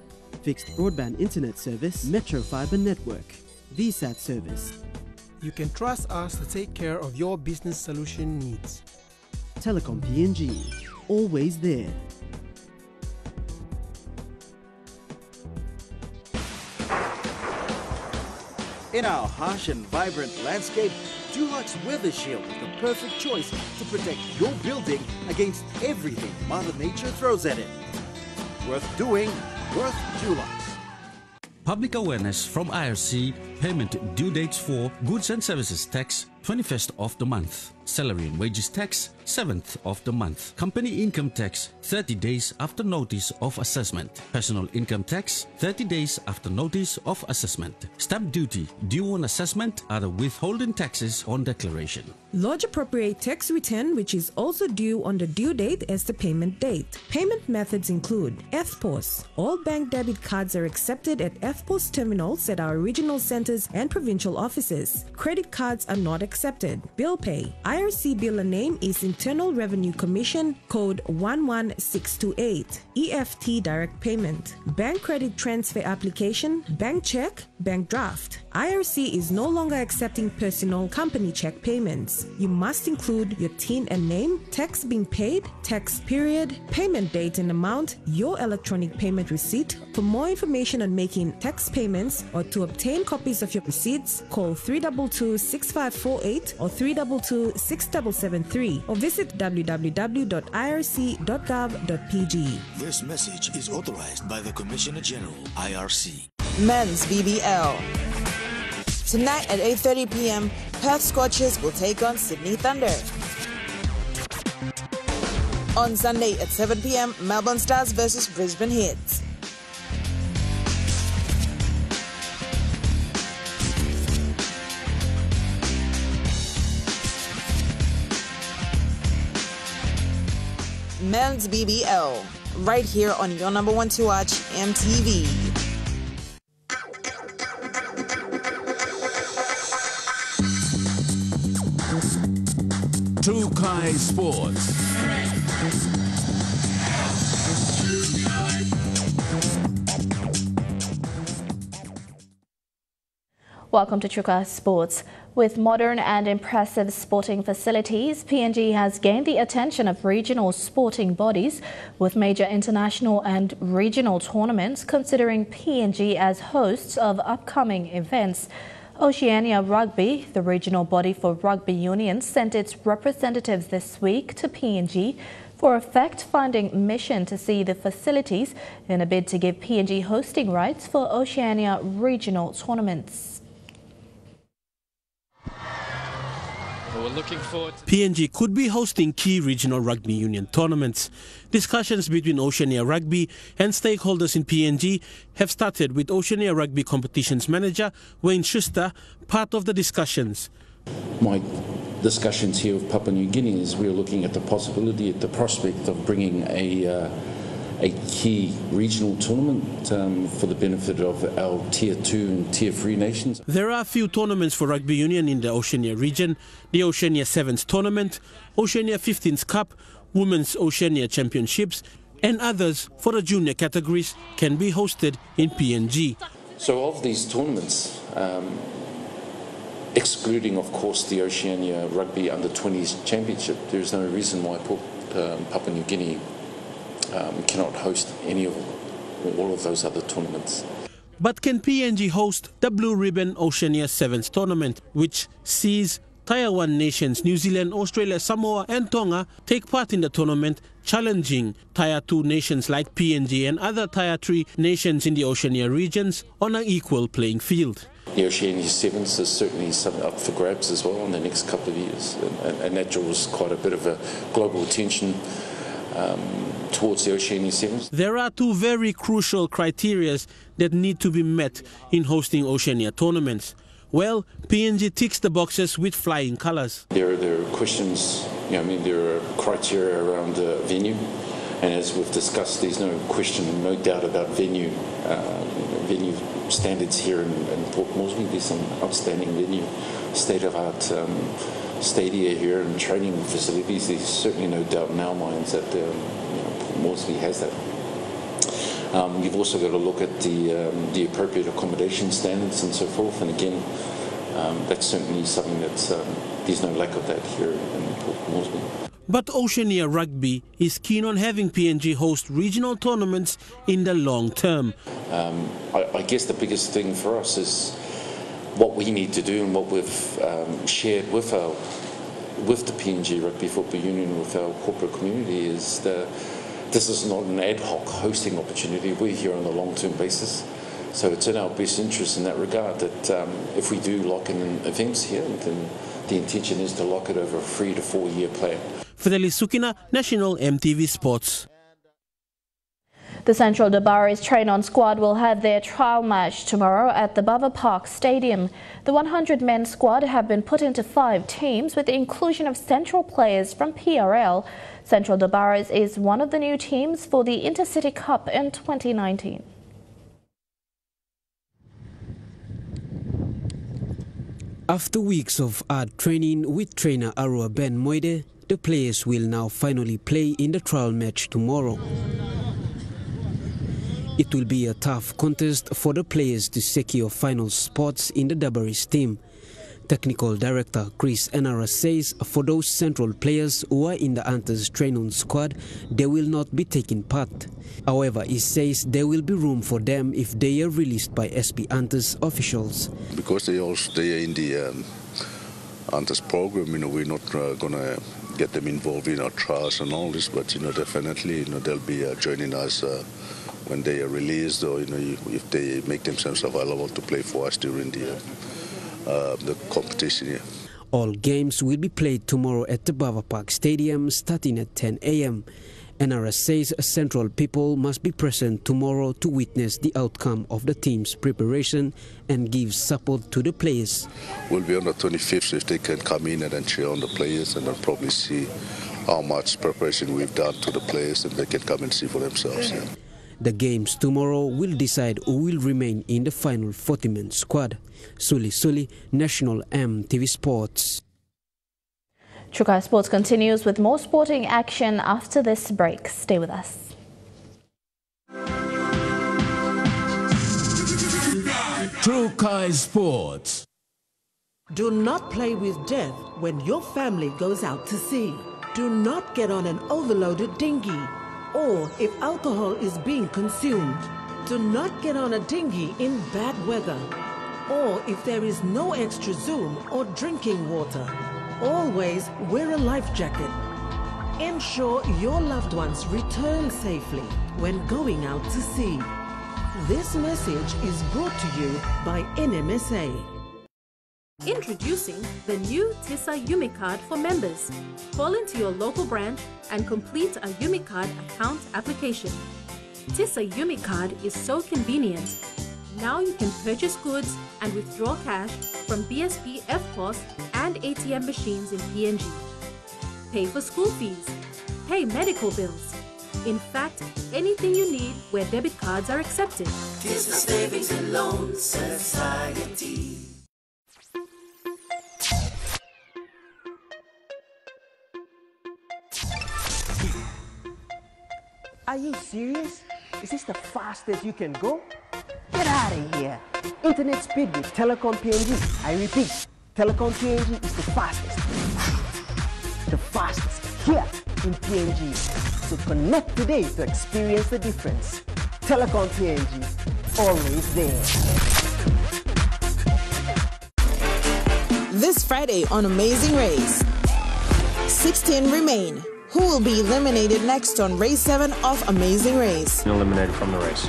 S6: fixed broadband internet service, Metro Fiber network, VSAT service.
S7: You can trust us to take care of your business solution needs.
S6: Telecom PNG, always there.
S8: In our harsh and vibrant landscape, Dulux Weather Shield is the perfect choice to protect your building against everything Mother Nature throws at it. Worth doing, worth Dulux.
S9: Public awareness from IRC, payment due dates for goods and services tax, 21st of the month. Salary and wages tax, 7th of the month. Company income tax, 30 days after notice of assessment. Personal income tax, 30 days after notice of assessment. Stamp duty due on assessment are the withholding taxes on declaration.
S10: Lodge appropriate tax return which is also due on the due date as the payment date. Payment methods include FPOS. All bank debit cards are accepted at FPOS terminals at our regional centers and provincial offices. Credit cards are not accepted. Bill pay. IRC bill and name is Internal Revenue Commission, code 11628. EFT direct payment. Bank credit transfer application, bank check, bank draft. IRC is no longer accepting personal company check payments. You must include your TIN and name, tax being paid, tax period, payment date and amount, your electronic payment receipt. For more information on making tax payments or to obtain copies of your receipts, call 322-6548 or 322-6773 or visit www.irc.gov.pg.
S11: This message is authorized by the Commissioner General, IRC.
S12: Men's BBL. Tonight at 8:30 p.m., Perth Scorchers will take on Sydney Thunder. On Sunday at 7 p.m., Melbourne Stars versus Brisbane Heats. Men's BBL, right here on your number one to watch, EMTV.
S13: TrueCar Sports.
S3: Welcome to TrueCar Sports. With modern and impressive sporting facilities, PNG has gained the attention of regional sporting bodies, with major international and regional tournaments considering PNG as hosts of upcoming events. Oceania Rugby, the regional body for rugby unions, sent its representatives this week to PNG for a fact-finding mission to see the facilities in a bid to give PNG hosting rights for Oceania regional tournaments.
S14: We're looking forward to
S15: PNG could be hosting key regional rugby union tournaments. Discussions between Oceania Rugby and stakeholders in PNG have started, with Oceania Rugby competitions manager Wayne Schuster part of the discussions.
S32: My discussions here with Papua New Guinea is we're looking at the possibility, at the prospect of bringing a key regional tournament for the benefit of our Tier 2 and Tier 3 nations.
S15: There are a few tournaments for rugby union in the Oceania region: the Oceania Sevens Tournament, Oceania 15th Cup, Women's Oceania Championships, and others for the junior categories can be hosted in PNG.
S32: So of these tournaments, excluding, of course, the Oceania Rugby Under-20s Championship. There's no reason why Papua New Guinea cannot host any of all of those other tournaments.
S15: But can PNG host the Blue Ribbon Oceania Sevens tournament, which sees Tier 1 nations New Zealand, Australia, Samoa and Tonga take part in the tournament, challenging Tier 2 nations like PNG and other Tier 3 nations in the Oceania regions on an equal playing field?
S32: The Oceania Sevens is certainly something up for grabs as well in the next couple of years, and that draws quite a bit of a global attention towards the Oceania Sevens.
S15: There are two very crucial criteria that need to be met in hosting Oceania tournaments. Well, PNG ticks the boxes with flying colours.
S32: There are questions, there are criteria around venue, and as we've discussed, there's no question, no doubt about venue standards here in Port Moresby. There's some outstanding venue, state-of-art stadia here and training facilities. There's certainly no doubt in our minds that Port Moresby has that. You've also got to look at the appropriate accommodation standards and so forth, and again, that's certainly something that's there's no lack of that here in Port Moresby.
S15: But Oceania Rugby is keen on having PNG host regional tournaments in the long term.
S32: I guess the biggest thing for us is what we need to do and what we've shared with the PNG Rugby Football Union, with our corporate community, is this is not an ad hoc hosting opportunity. We're here on a long-term basis. So it's in our best interest in that regard that if we do lock in events here, then the intention is to lock it over a 3 to 4 year plan.
S15: Fidelis Sukina, National EMTV Sports.
S3: The Central Dabaris train-on squad will have their trial match tomorrow at the Bava Park Stadium. The 100-man squad have been put into 5 teams with the inclusion of Central players from PRL. Central Dabaris is one of the new teams for the Intercity Cup in 2019.
S4: After weeks of hard training with trainer Arua Ben Moide, the players will now finally play in the trial match tomorrow. It will be a tough contest for the players to secure final spots in the Dabaris team. Technical Director Chris Enara says for those Central players who are in the Hunters train-on squad, they will not be taking part. However, he says there will be room for them if they are released by SP Hunters officials.
S5: Because they are in the Hunters program, we're not going to get them involved in our trials and all this, but definitely they'll be joining us when they are released, or if they make themselves available to play for us during the competition here.
S4: All games will be played tomorrow at the Bava Park Stadium starting at 10 a.m. NRS says Central people must be present tomorrow to witness the outcome of the team's preparation and give support to the players.
S5: We'll be on the 25th, so if they can come in and then cheer on the players and then probably see how much preparation we've done to the players, and they can come and see for themselves. Yeah.
S4: The games tomorrow will decide who will remain in the final 40-man squad. Suli, National EMTV Sports.
S3: TrueCar Sports continues with more sporting action after this break. Stay with us.
S13: TrueCar Sports.
S16: Do not play with death when your family goes out to sea. Do not get on an overloaded dinghy, or if alcohol is being consumed. Do not get on a dinghy in bad weather, or if there is no extra zoom or drinking water. Always wear a life jacket. Ensure your loved ones return safely when going out to sea. This message is brought to you by NMSA.
S17: Introducing the new TISA UmiCard for members. Call into your local branch and complete a UmiCard account application. TISA UmiCard is so convenient. Now you can purchase goods and withdraw cash from BSP FPOS and ATM machines in PNG. Pay for school fees. Pay medical bills. In fact, anything you need where debit cards are accepted.
S18: TISA Savings and Loan Society.
S19: Are you serious? Is this the fastest you can go? Get out of here. Internet speed with Telecom PNG. I repeat, Telecom PNG is the fastest. The fastest here in PNG. So connect today to experience the difference. Telecom PNG, always there.
S12: This Friday on Amazing Race, 16 remain. Who will be eliminated next on Race 7 of Amazing Race?
S1: Eliminated from the race.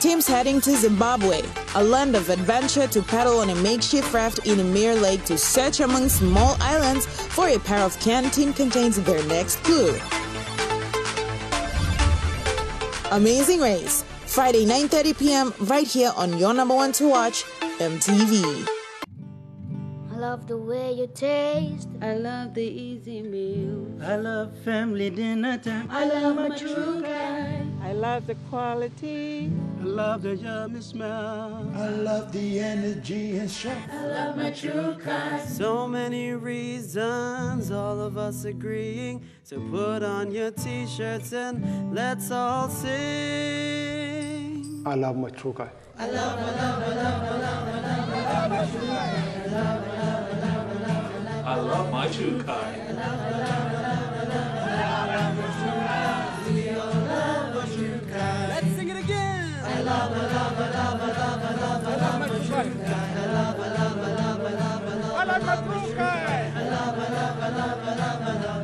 S12: Teams heading to Zimbabwe, a land of adventure, to paddle on a makeshift raft in a mere lake to search among small islands for a pair of canned tin contains their next clue. Amazing Race, Friday 9:30 p.m. right here on your number one to watch, MTV.
S20: I love the way you taste. I love the easy meal.
S21: I love family dinner time.
S20: I love my true kind.
S21: I love the quality. I love the yummy smell.
S11: I love the energy and strength.
S20: I love my true kind.
S21: So many reasons, all of us agreeing. So put on your t-shirts and let's all sing.
S22: I love my true kind.
S20: I love my true kind.
S14: I love my true kind.
S21: Let's sing it again. I love my true kind.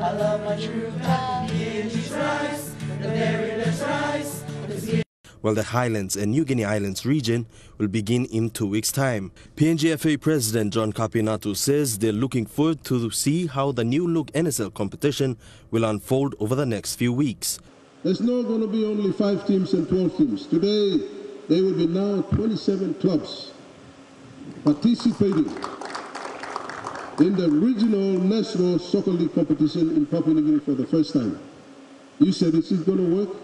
S20: I love my true kind. PNG's rice, the very best rice.
S6: Well, the Highlands and New Guinea Islands region will begin in 2 weeks' time. PNGFA President John Kapinatu says they're looking forward to see how the new look NSL competition will unfold over the next few weeks.
S23: There's not going to be only 5 teams and 12 teams. Today, there will be now 27 clubs participating in the regional national soccer league competition in Papua New Guinea for the first time. You said, is it going to work?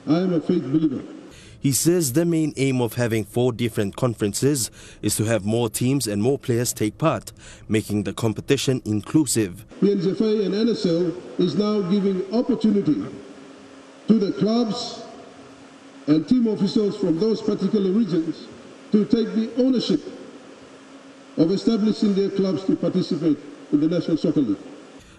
S23: I am a faith believer.
S6: He says the main aim of having 4 different conferences is to have more teams and more players take part, making the competition inclusive.
S23: PNGFA and NSL is now giving opportunity to the clubs and team officials from those particular regions to take the ownership of establishing their clubs to participate in the National Soccer League.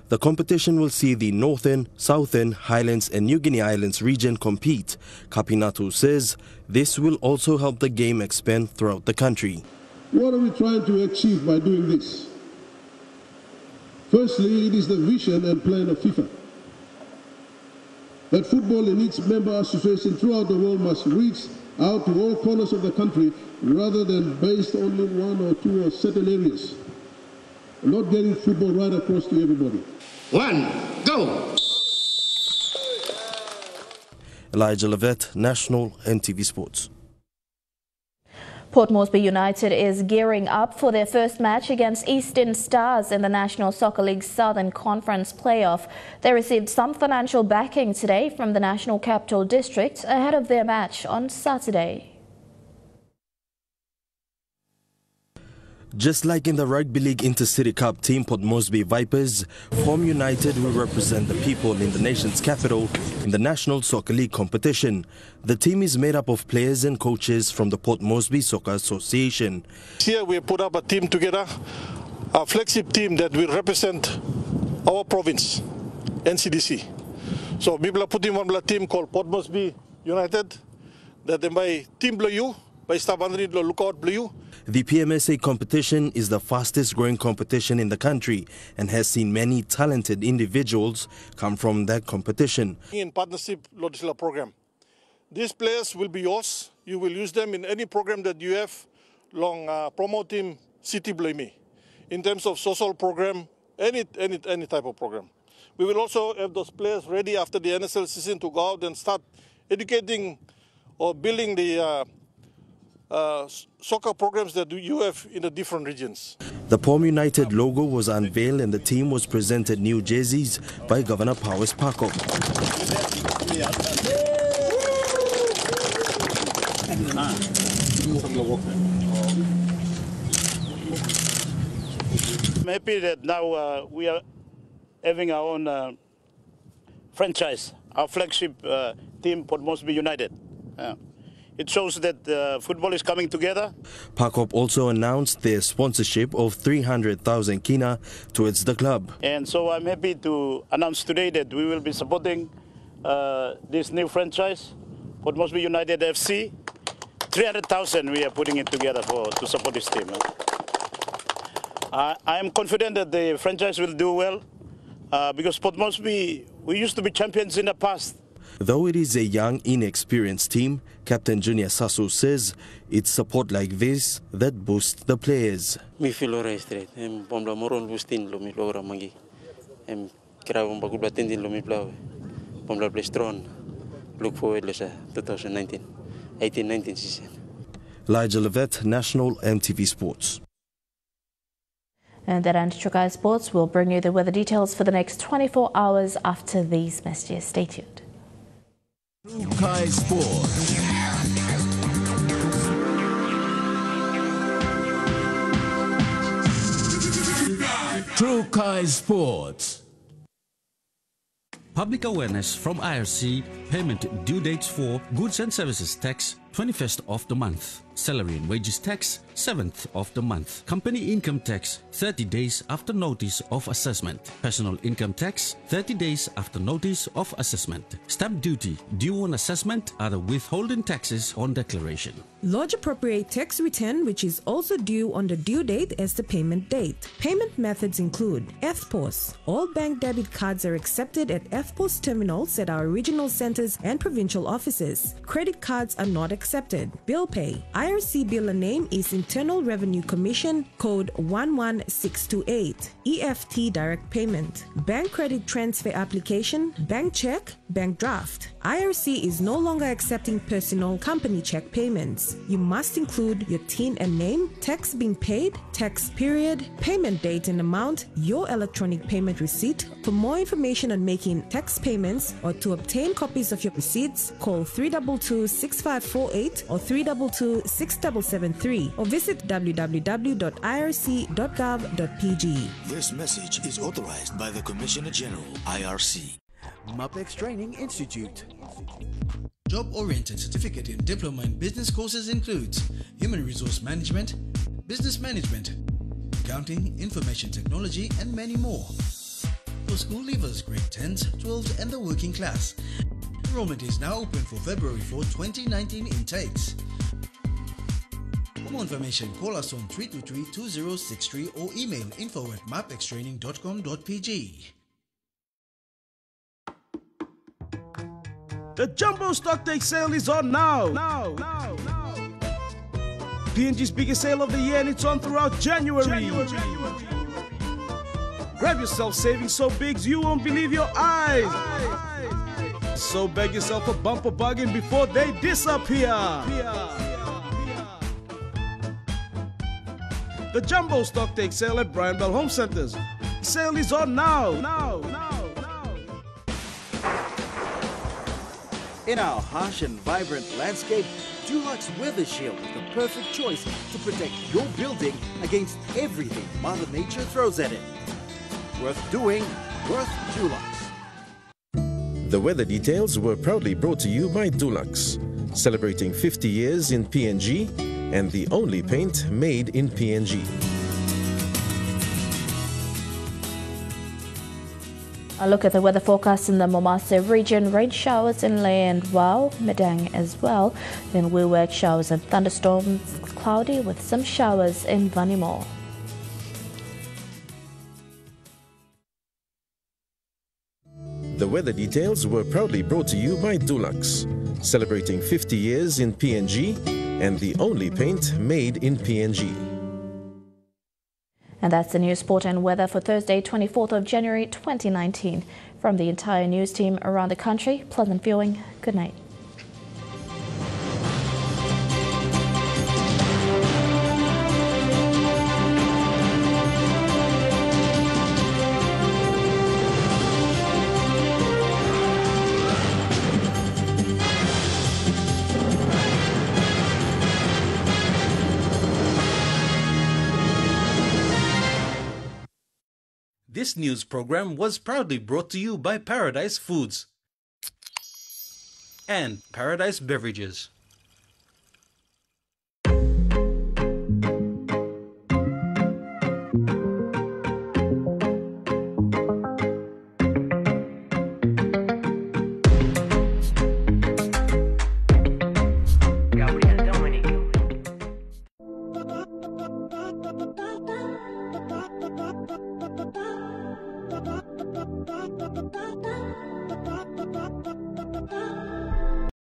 S6: The competition will see the Northern, Southern, Highlands and New Guinea Islands region compete. Kapinatu says this will also help the game expand throughout the country.
S23: What are we trying to achieve by doing this? Firstly, it is the vision and plan of FIFA that football in its member association throughout the world must reach out to all corners of the country rather than based only in 1 or 2 or certain areas. Not getting football right across to everybody.
S24: 1, go!
S6: Elijah Levet, National NTV Sports.
S3: Port Moresby United is gearing up for their first match against Eastern Stars in the National Soccer League Southern Conference playoff. They received some financial backing today from the National Capital District ahead of their match on Saturday.
S6: Just like in the Rugby League Intercity Cup, Team Port Moresby Vipers, Form United will represent the people in the nation's capital in the National Soccer League competition. The team is made up of players and coaches from the Port Moresby Soccer Association.
S25: Here we put up a team together, a flagship team that will represent our province, NCDC. So we will put in one team called Port Moresby United, that by Team Blue, by Stabandri Lookout Blue.
S6: The PMSA competition is the fastest growing competition in the country and has seen many talented individuals come from that competition.
S25: In partnership legislative program, these players will be yours. You will use them in any program that you have long promoting City Blame in terms of social program, any type of program. We will also have those players ready after the NSL season to go out and start educating or building the soccer programs that you have in the different regions.
S6: The POM United logo was unveiled and the team was presented new jerseys by Governor Powers Pakok.
S29: I'm happy that now we are having our own franchise, our flagship team, Port Moresby United.
S1: It shows that football is coming together.
S2: Pakop also announced their sponsorship of 300,000 kina towards the club.
S1: And so I'm happy to announce today that we will be supporting this new franchise, Port Moresby United FC. 300,000 we are putting it together to support this team. I am confident that the franchise will do well because Port Moresby, we used to be champions in the past.
S2: Though it is a young, inexperienced team, Captain Junior Sasso says it's support like this that boosts the players.
S7: Mi feel alright straight. Pomla moron boosting lo mi logra magi. Kira bagu blatin lo mi play. Pomla play strong. Look forward to 2019 season.
S2: Elijah Levet, National EMTV Sports.
S3: And that ends TrueCar Sports. We'll bring you the weather details for the next 24 hours after these messages. Stay tuned.
S13: TrueCar Sports. TrueCar Sports.
S8: Public awareness from IRC, payment due dates for goods and services tax, 21st of the month. Salary and wages tax, 7th of the month. Company income tax, 30 days after notice of assessment. Personal income tax, 30 days after notice of assessment. Stamp duty, due on assessment, are the withholding taxes on declaration.
S9: Lodge appropriate tax return, which is also due on the due date as the payment date. Payment methods include FPOS. All bank debit cards are accepted at FPOS terminals at our regional centers and provincial offices. Credit cards are not accepted. Bill pay. IRC biller name is Internal Revenue Commission, code 11628. EFT direct payment. Bank credit transfer application, bank check, bank draft. IRC is no longer accepting personal company check payments. You must include your TIN and name, tax being paid, tax period, payment date and amount, your electronic payment receipt. For more information on making tax payments or to obtain copies of your receipts, call 322-6548 or 322-6773 or visit www.irc.gov.pg.
S11: This message is authorized by the Commissioner General, IRC.
S10: MAPEX Training Institute. Job-oriented certificate in diploma in business courses includes Human Resource Management, Business Management, Accounting, Information Technology, and many more. For school leavers, grade 10s, 12s, and the working class. Enrollment is now open for February 4, 2019 intakes. For more information, call us on 323-2063 or email info@mapextraining.com.pg.
S22: The Jumbo Stock Take Sale is on now. PNG's biggest sale of the year, and it's on throughout January. Grab yourself savings so big you won't believe your eyes. So bag yourself a bumper bargain before they disappear. The Jumbo Stock Take Sale at Brian Bell Home Centers. The sale is on now.
S10: In our harsh and vibrant landscape, Dulux Weather Shield is the perfect choice to protect your building against everything Mother Nature throws at it. Worth doing, worth Dulux.
S2: The weather details were proudly brought to you by Dulux, celebrating 50 years in PNG and the only paint made in PNG.
S3: A look at the weather forecast in the Momase region. Rain showers in Lae and Wau, Medang as well. Then Wewak showers and thunderstorms, cloudy with some showers in Vanimo.
S2: The weather details were proudly brought to you by Dulux, celebrating 50 years in PNG and the only paint made in PNG.
S3: And that's the news, sport and weather for Thursday, 24th of January 2019. From the entire news team around the country, pleasant viewing. Good night.
S26: This news program was proudly brought to you by Paradise Foods and Paradise Beverages.